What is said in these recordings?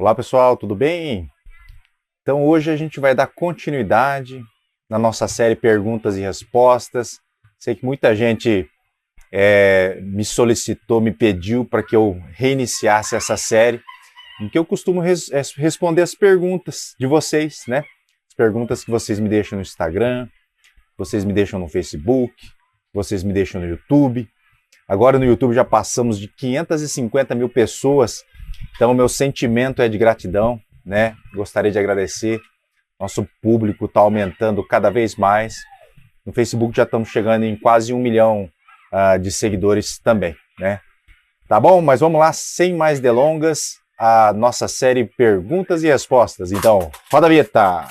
Olá pessoal, tudo bem? Então hoje a gente vai dar continuidade na nossa série Perguntas e Respostas. Sei que muita gente me solicitou, me pediu para que eu reiniciasse essa série, em que eu costumo responder as perguntas de vocês, né? As perguntas que vocês me deixam no Instagram, vocês me deixam no Facebook, vocês me deixam no YouTube. Agora no YouTube já passamos de 550 mil pessoas, então o meu sentimento é de gratidão, né? Gostaria de agradecer. Nosso público está aumentando cada vez mais. No Facebook já estamos chegando em quase 1 milhão de seguidores também, né? Tá bom? Mas vamos lá, sem mais delongas, a nossa série Perguntas e Respostas. Então, roda a vinheta!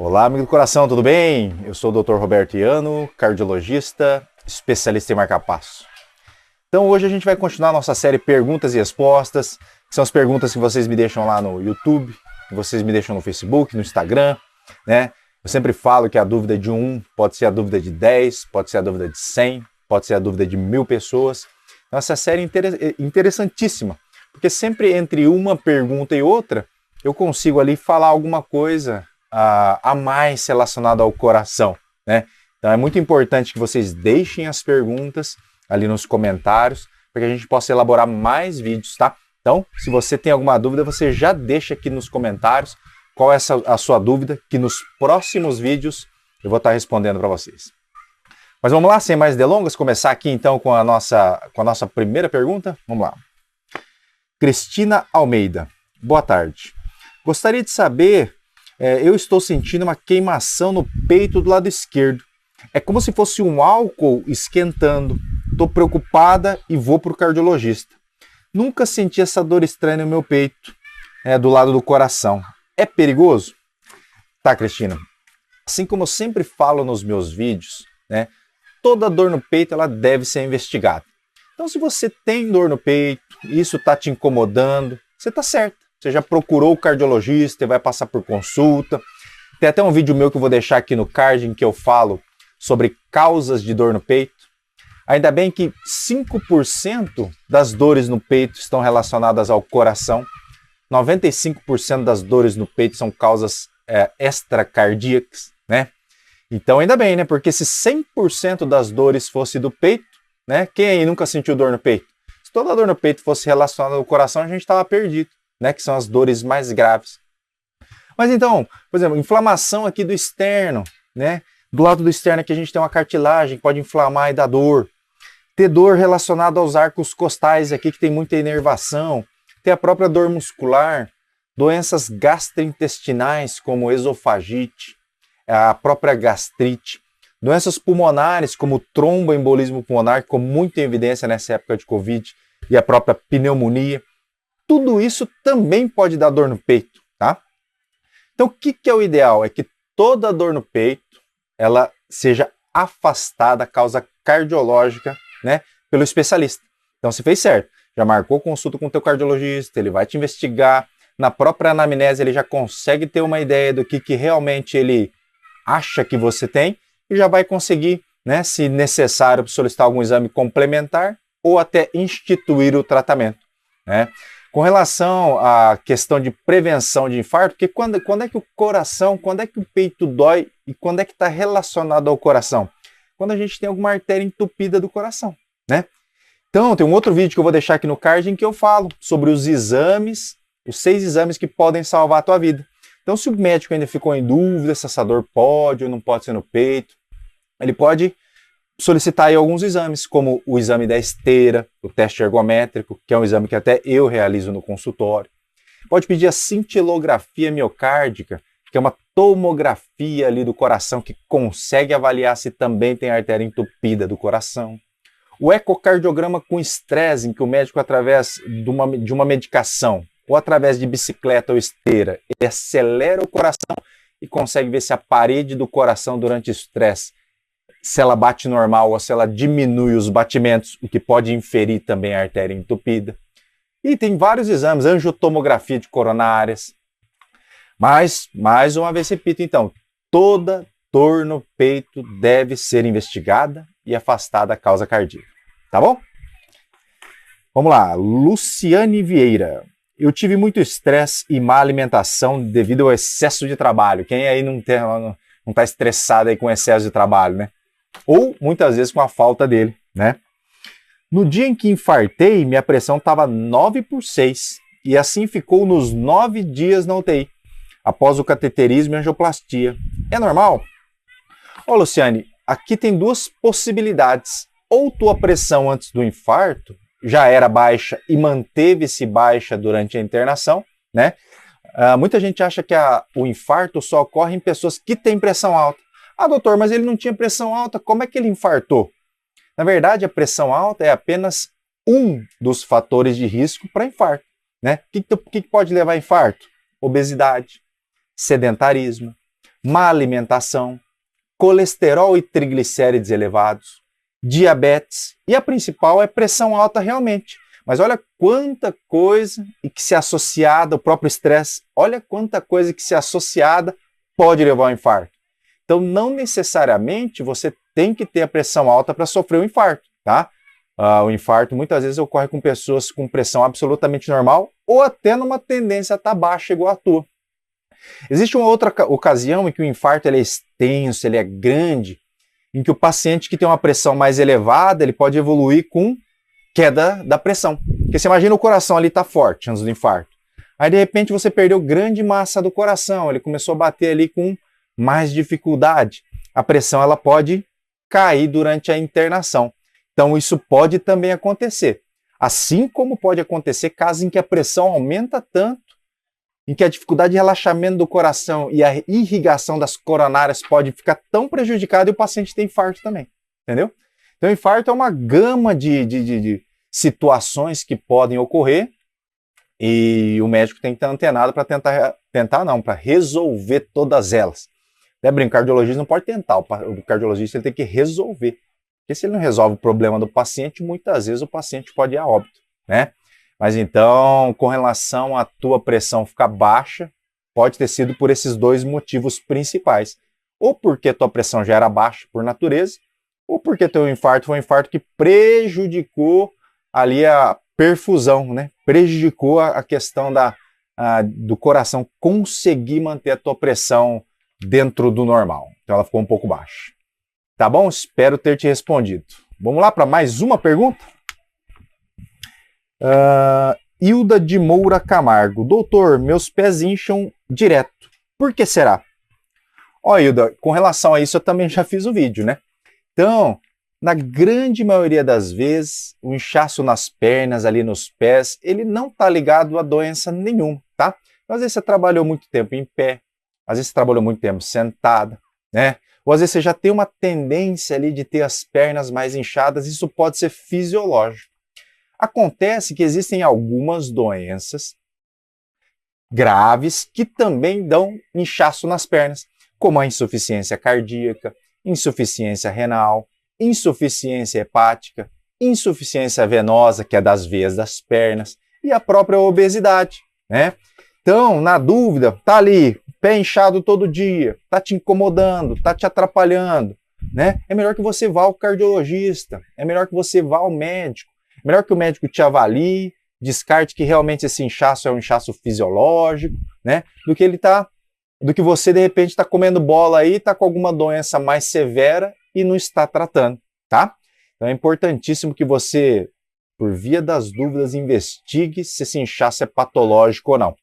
Olá, amigo do coração, tudo bem? Eu sou o Dr. Roberto Iano, cardiologista, especialista em marca-passo. Então hoje a gente vai continuar a nossa série Perguntas e Respostas, que são as perguntas que vocês me deixam lá no YouTube, que vocês me deixam no Facebook, no Instagram, né? Eu sempre falo que a dúvida de 1 pode ser a dúvida de 10, pode ser a dúvida de 100, pode ser a dúvida de 1000 pessoas. Então essa série é interessantíssima, porque sempre entre uma pergunta e outra, eu consigo ali falar alguma coisa a mais relacionado ao coração, né? Então é muito importante que vocês deixem as perguntas ali nos comentários para que a gente possa elaborar mais vídeos, tá? Então, se você tem alguma dúvida, você já deixa aqui nos comentários qual é a sua dúvida, que nos próximos vídeos eu vou estar respondendo para vocês. Mas vamos lá, sem mais delongas, começar aqui então com a nossa primeira pergunta. Vamos lá. Cristina Almeida, boa tarde. Gostaria de saber, eu estou sentindo uma queimação no peito do lado esquerdo. É como se fosse um álcool esquentando. Estou preocupada e vou para o cardiologista. Nunca senti essa dor estranha no meu peito, do lado do coração. É perigoso? Tá, Cristina. Assim como eu sempre falo nos meus vídeos, né, toda dor no peito ela deve ser investigada. Então, se você tem dor no peito, isso está te incomodando, você está certo. Você já procurou o cardiologista, vai passar por consulta. Tem até um vídeo meu que eu vou deixar aqui no card em que eu falo sobre causas de dor no peito. Ainda bem que 5% das dores no peito estão relacionadas ao coração. 95% das dores no peito são causas extracardíacas, né? Então ainda bem, né? Porque se 100% das dores fosse do peito, né? Quem aí nunca sentiu dor no peito? Se toda dor no peito fosse relacionada ao coração, a gente estava perdido, né? Que são as dores mais graves. Mas então, por exemplo, inflamação aqui do externo, né? Do lado do externo aqui a gente tem uma cartilagem que pode inflamar e dar dor. Ter dor relacionada aos arcos costais aqui que tem muita inervação. Ter a própria dor muscular. Doenças gastrointestinais como esofagite, a própria gastrite. Doenças pulmonares como tromboembolismo pulmonar, que ficou muito em evidência nessa época de Covid, e a própria pneumonia. Tudo isso também pode dar dor no peito, tá? Então o que é o ideal? É que toda dor no peito ela seja afastada, causa cardiológica, né, pelo especialista. Então você fez certo, já marcou consulta com o teu cardiologista, ele vai te investigar, na própria anamnese ele já consegue ter uma ideia do que realmente ele acha que você tem e já vai conseguir, né, se necessário, solicitar algum exame complementar ou até instituir o tratamento, né? Com relação à questão de prevenção de infarto, porque quando é que o coração, quando é que o peito dói e quando é que está relacionado ao coração? Quando a gente tem alguma artéria entupida do coração, né? Então, tem um outro vídeo que eu vou deixar aqui no card em que eu falo sobre os exames, os 6 exames que podem salvar a tua vida. Então, se o médico ainda ficou em dúvida se essa dor pode ou não pode ser no peito, ele pode solicitar aí alguns exames, como o exame da esteira, o teste ergométrico, que é um exame que até eu realizo no consultório. Pode pedir a cintilografia miocárdica, que é uma tomografia ali do coração que consegue avaliar se também tem artéria entupida do coração. O ecocardiograma com estresse, em que o médico, através de uma medicação ou através de bicicleta ou esteira, ele acelera o coração e consegue ver se a parede do coração durante o estresse, se ela bate normal ou se ela diminui os batimentos, o que pode inferir também a artéria entupida. E tem vários exames, angiotomografia de coronárias. Mas, mais uma vez repito então, toda dor no peito deve ser investigada e afastada a causa cardíaca, tá bom? Vamos lá, Luciane Vieira. Eu tive muito estresse e má alimentação devido ao excesso de trabalho. Quem aí não está estressado aí com excesso de trabalho, né? Ou muitas vezes com a falta dele, né? No dia em que infartei, minha pressão estava 9/6 e assim ficou nos 9 dias na UTI, após o cateterismo e angioplastia. É normal? Ó, Luciane, aqui tem duas possibilidades. Ou tua pressão antes do infarto já era baixa e manteve-se baixa durante a internação, né? Muita gente acha que o infarto só ocorre em pessoas que têm pressão alta. Ah, doutor, mas ele não tinha pressão alta, como é que ele infartou? Na verdade, a pressão alta é apenas um dos fatores de risco para infarto, né? O que pode levar a infarto? Obesidade, sedentarismo, má alimentação, colesterol e triglicérides elevados, diabetes, e a principal é pressão alta realmente. Mas olha quanta coisa que se associada, o próprio estresse, olha quanta coisa que se associada pode levar ao infarto. Então não necessariamente você tem que ter a pressão alta para sofrer um infarto, tá? O infarto muitas vezes ocorre com pessoas com pressão absolutamente normal ou até numa tendência a estar baixa igual a tua. Existe uma outra ocasião em que o infarto ele é extenso, ele é grande, em que o paciente que tem uma pressão mais elevada, ele pode evoluir com queda da pressão. Porque você imagina o coração ali está forte antes do infarto. Aí de repente você perdeu grande massa do coração, ele começou a bater ali com mais dificuldade. A pressão ela pode cair durante a internação. Então isso pode também acontecer. Assim como pode acontecer casos em que a pressão aumenta tanto, em que a dificuldade de relaxamento do coração e a irrigação das coronárias pode ficar tão prejudicada e o paciente tem infarto também, entendeu? Então, infarto é uma gama de situações que podem ocorrer e o médico tem que estar antenado para para resolver todas elas. Lembra, o cardiologista não pode tentar, o cardiologista ele tem que resolver. Porque se ele não resolve o problema do paciente, muitas vezes o paciente pode ir a óbito, né? Mas então, com relação à tua pressão ficar baixa, pode ter sido por esses dois motivos principais. Ou porque tua pressão já era baixa por natureza, ou porque teu infarto foi um infarto que prejudicou ali a perfusão, né? Prejudicou a questão do coração conseguir manter a tua pressão dentro do normal. Então ela ficou um pouco baixa. Tá bom? Espero ter te respondido. Vamos lá para mais uma pergunta? Hilda de Moura Camargo. Doutor, meus pés incham direto. Por que será? Ó, Hilda, com relação a isso eu também já fiz um vídeo, né? Então, na grande maioria das vezes, o inchaço nas pernas, ali nos pés, ele não está ligado a doença nenhuma, tá? Então, às vezes você trabalhou muito tempo em pé, às vezes você trabalhou muito tempo sentada, né? Ou às vezes você já tem uma tendência ali de ter as pernas mais inchadas, isso pode ser fisiológico. Acontece que existem algumas doenças graves que também dão inchaço nas pernas, como a insuficiência cardíaca, insuficiência renal, insuficiência hepática, insuficiência venosa, que é das veias das pernas, e a própria obesidade, né? Então, na dúvida, tá ali, pé inchado todo dia, tá te incomodando, tá te atrapalhando, né? É melhor que você vá ao cardiologista, é melhor que você vá ao médico, é melhor que o médico te avalie, descarte que realmente esse inchaço é um inchaço fisiológico, né? Do que você de repente está comendo bola aí, está com alguma doença mais severa e não está tratando, tá? Então é importantíssimo que você, por via das dúvidas, investigue se esse inchaço é patológico ou não.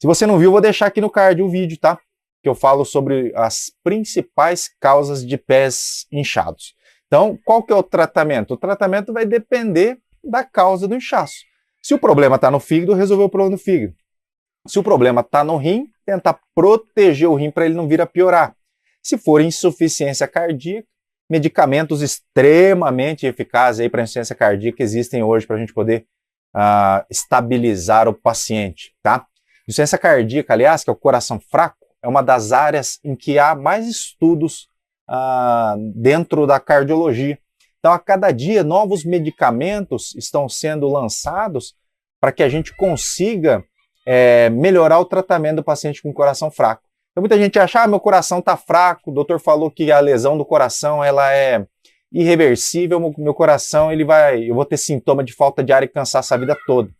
Se você não viu, vou deixar aqui no card o vídeo, tá? Que eu falo sobre as principais causas de pés inchados. Então, qual que é o tratamento? O tratamento vai depender da causa do inchaço. Se o problema está no fígado, resolver o problema do fígado. Se o problema está no rim, tentar proteger o rim para ele não vir a piorar. Se for insuficiência cardíaca, medicamentos extremamente eficazes para insuficiência cardíaca existem hoje para a gente poder estabilizar o paciente, tá? Insuficiência cardíaca, aliás, que é o coração fraco, é uma das áreas em que há mais estudos dentro da cardiologia. Então, a cada dia, novos medicamentos estão sendo lançados para que a gente consiga melhorar o tratamento do paciente com coração fraco. Então muita gente acha, meu coração está fraco, o doutor falou que a lesão do coração ela é irreversível, meu coração eu vou ter sintoma de falta de ar e cansaço a vida toda.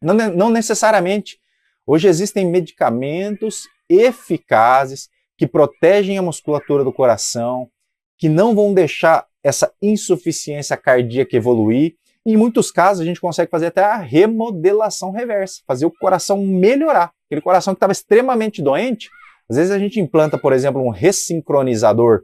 Não necessariamente. Hoje existem medicamentos eficazes que protegem a musculatura do coração, que não vão deixar essa insuficiência cardíaca evoluir. E em muitos casos a gente consegue fazer até a remodelação reversa, fazer o coração melhorar. Aquele coração que estava extremamente doente, às vezes a gente implanta, por exemplo, um ressincronizador,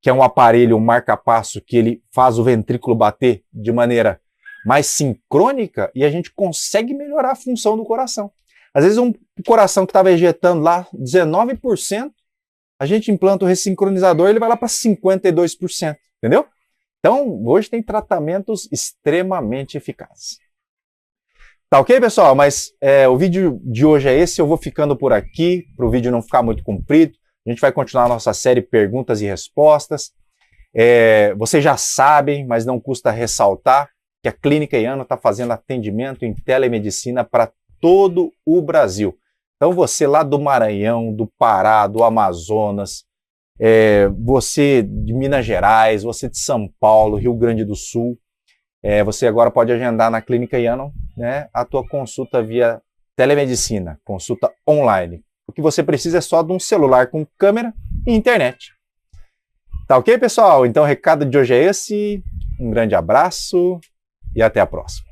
que é um aparelho, um marca-passo, que ele faz o ventrículo bater de maneira mais sincrônica e a gente consegue melhorar a função do coração. Às vezes um coração que estava ejetando lá 19%, a gente implanta o ressincronizador e ele vai lá para 52%, entendeu? Então, hoje tem tratamentos extremamente eficazes. Tá ok, pessoal? Mas o vídeo de hoje é esse, eu vou ficando por aqui, para o vídeo não ficar muito comprido. A gente vai continuar a nossa série Perguntas e Respostas. Vocês já sabem, mas não custa ressaltar, que a Clínica Iano está fazendo atendimento em telemedicina para todo o Brasil. Então você lá do Maranhão, do Pará, do Amazonas, você de Minas Gerais, você de São Paulo, Rio Grande do Sul, você agora pode agendar na Clínica Iano, né, a tua consulta via telemedicina, consulta online. O que você precisa é só de um celular com câmera e internet. Tá ok, pessoal? Então o recado de hoje é esse. Um grande abraço e até a próxima.